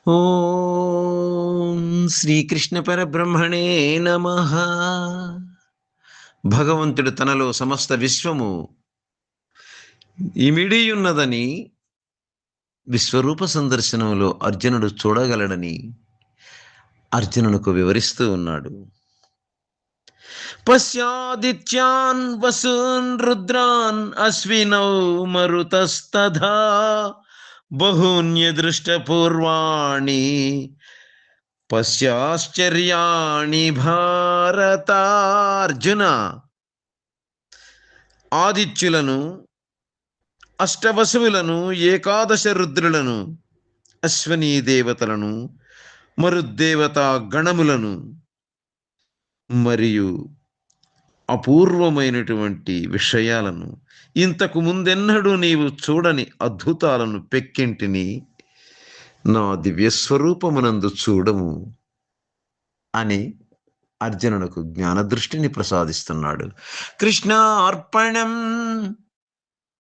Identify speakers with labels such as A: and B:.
A: ఓం శ్రీకృష్ణ పరబ్రహ్మణే నమః. భగవంతుడు తనలో సమస్త విశ్వము ఇమిడియున్నదని విశ్వరూప సందర్శనంలో అర్జునుడు చూడగలడని అర్జునునకు వివరిస్తూ ఉన్నాడు. పశ్యాదిత్యాన్ వసూన్ రుద్రాన్ అశ్వినౌ మరుతస్తథా బహూన్యదృష్టపూర్వాణి పశ్చాశ్చర్యాణి భారత. అర్జున, ఆదిత్యులను, అష్టవసువులను, ఏకాదశ రుద్రులను, అశ్వనీ దేవతలను, మరుద్దేవతా గణములను మరియు అపూర్వమైనటువంటి విషయాలను, ఇంతకు ముందెన్నడూ నీవు చూడని అద్భుతాలను పెక్కింటిని నా దివ్యస్వరూపమునందు చూడము అని అర్జునునకు జ్ఞానదృష్టిని ప్రసాదిస్తున్నాడు. కృష్ణ అర్పణం.